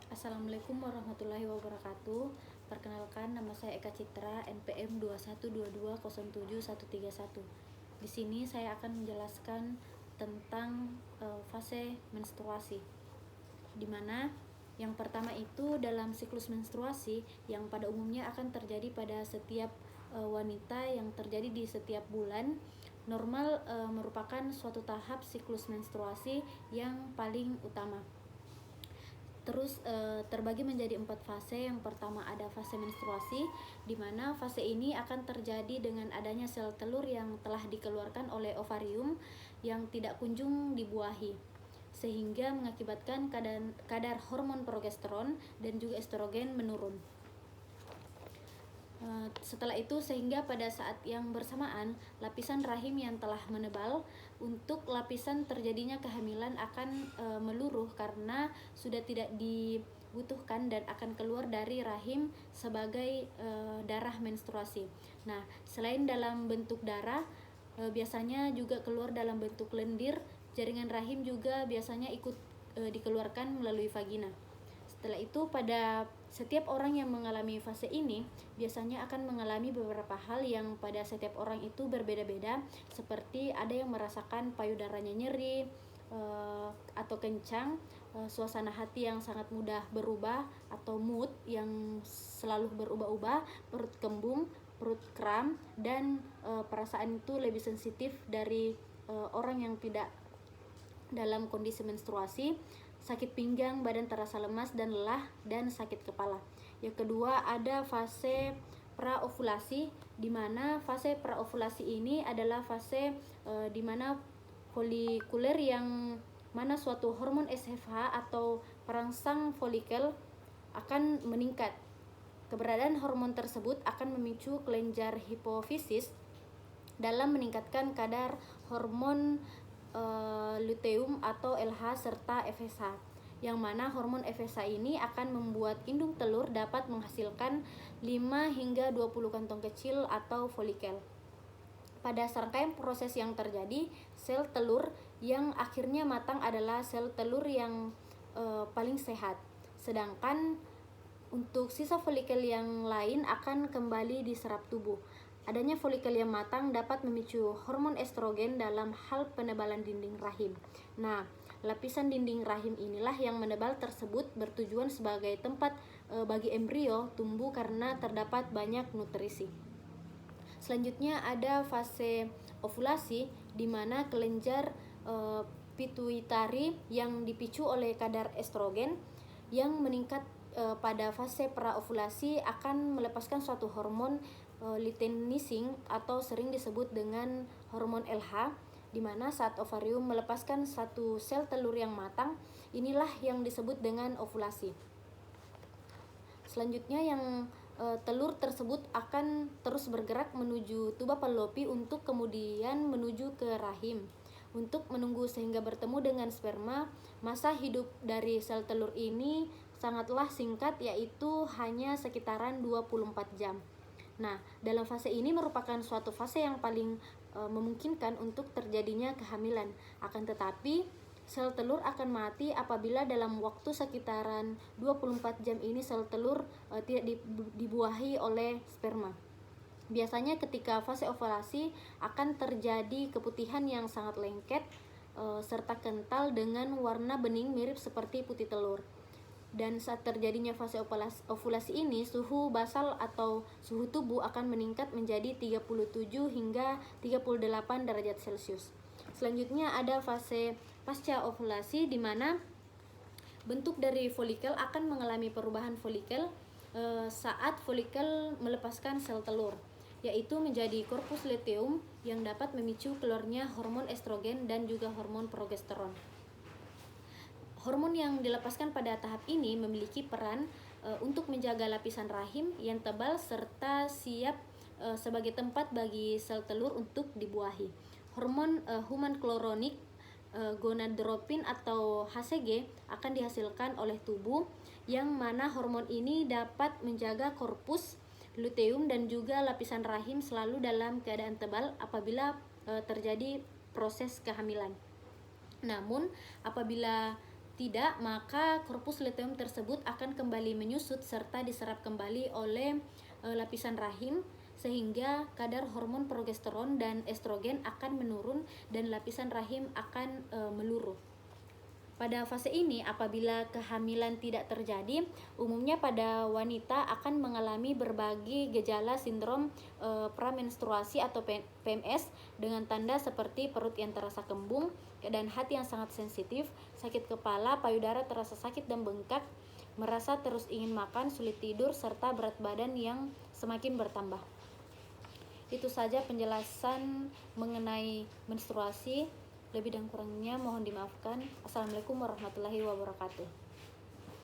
Assalamualaikum warahmatullahi wabarakatuh. Perkenalkan, nama saya Eka Citra, NPM 212207131. Di sini saya akan menjelaskan tentang fase menstruasi. Di mana yang pertama itu dalam siklus menstruasi yang pada umumnya akan terjadi pada setiap wanita yang terjadi di setiap bulan. Normal merupakan suatu tahap siklus menstruasi yang paling utama. Terus terbagi menjadi 4 fase. Yang pertama ada fase menstruasi, di mana fase ini akan terjadi dengan adanya sel telur yang telah dikeluarkan oleh ovarium yang tidak kunjung dibuahi, sehingga mengakibatkan kadar hormon progesteron dan juga estrogen menurun. Setelah itu sehingga pada saat yang bersamaan lapisan rahim yang telah menebal untuk lapisan terjadinya kehamilan akan meluruh karena sudah tidak dibutuhkan dan akan keluar dari rahim sebagai darah menstruasi. Nah, selain dalam bentuk darah, biasanya juga keluar dalam bentuk lendir. Jaringan rahim juga biasanya ikut dikeluarkan melalui vagina. Setelah itu pada setiap orang yang mengalami fase ini biasanya akan mengalami beberapa hal yang pada setiap orang itu berbeda-beda, seperti ada yang merasakan payudaranya nyeri atau kencang, suasana hati yang sangat mudah berubah atau mood yang selalu berubah-ubah, perut kembung, perut kram, dan perasaan itu lebih sensitif dari orang yang tidak dalam kondisi menstruasi. Sakit pinggang, badan terasa lemas dan lelah, dan sakit kepala. Yang kedua ada fase praovulasi, di mana fase praovulasi ini adalah fase di mana folikuler yang mana suatu hormon SFH atau perangsang folikel akan meningkat. Keberadaan hormon tersebut akan memicu kelenjar hipofisis dalam meningkatkan kadar hormon luteum atau LH serta FSH, yang mana hormon FSH ini akan membuat indung telur dapat menghasilkan 5 hingga 20 kantong kecil atau folikel. Pada serangkaian proses yang terjadi, sel telur yang akhirnya matang adalah sel telur yang paling sehat, sedangkan untuk sisa folikel yang lain akan kembali diserap tubuh. Adanya folikel yang matang dapat memicu hormon estrogen dalam hal penebalan dinding rahim. Nah, lapisan dinding rahim inilah yang menebal tersebut bertujuan sebagai tempat bagi embrio tumbuh karena terdapat banyak nutrisi. Selanjutnya ada fase ovulasi, di mana kelenjar pituitari yang dipicu oleh kadar estrogen yang meningkat pada fase praovulasi akan melepaskan suatu hormon luteinizing atau sering disebut dengan hormon LH, di mana saat ovarium melepaskan satu sel telur yang matang, inilah yang disebut dengan ovulasi. Selanjutnya yang telur tersebut akan terus bergerak menuju tuba fallopi untuk kemudian menuju ke rahim. Untuk menunggu sehingga bertemu dengan sperma, masa hidup dari sel telur ini sangatlah singkat, yaitu hanya sekitaran 24 jam. Nah, dalam fase ini merupakan suatu fase yang paling memungkinkan untuk terjadinya kehamilan. Akan tetapi, sel telur akan mati apabila dalam waktu sekitaran 24 jam ini sel telur tidak dibuahi oleh sperma. Biasanya ketika fase ovulasi akan terjadi keputihan yang sangat lengket serta kental dengan warna bening mirip seperti putih telur. Dan saat terjadinya fase ovulasi ini, suhu basal atau suhu tubuh akan meningkat menjadi 37 hingga 38 derajat Celcius. Selanjutnya ada fase pasca ovulasi, di mana bentuk dari folikel akan mengalami perubahan folikel saat folikel melepaskan sel telur, yaitu menjadi korpus luteum yang dapat memicu keluarnya hormon estrogen dan juga hormon progesteron. Hormon yang dilepaskan pada tahap ini memiliki peran untuk menjaga lapisan rahim yang tebal serta siap sebagai tempat bagi sel telur untuk dibuahi. Hormon human chloronic gonadotropin atau HCG akan dihasilkan oleh tubuh, yang mana hormon ini dapat menjaga korpus luteum dan juga lapisan rahim selalu dalam keadaan tebal apabila terjadi proses kehamilan. Namun apabila tidak, maka korpus luteum tersebut akan kembali menyusut serta diserap kembali oleh lapisan rahim, sehingga kadar hormon progesteron dan estrogen akan menurun dan lapisan rahim akan meluruh. Pada fase ini, apabila kehamilan tidak terjadi, umumnya pada wanita akan mengalami berbagai gejala sindrom pramenstruasi atau PMS dengan tanda seperti perut yang terasa kembung dan hati yang sangat sensitif, sakit kepala, payudara terasa sakit dan bengkak, merasa terus ingin makan, sulit tidur, serta berat badan yang semakin bertambah. Itu saja penjelasan mengenai menstruasi. Lebih dan kurangnya mohon dimaafkan. Assalamualaikum warahmatullahi wabarakatuh.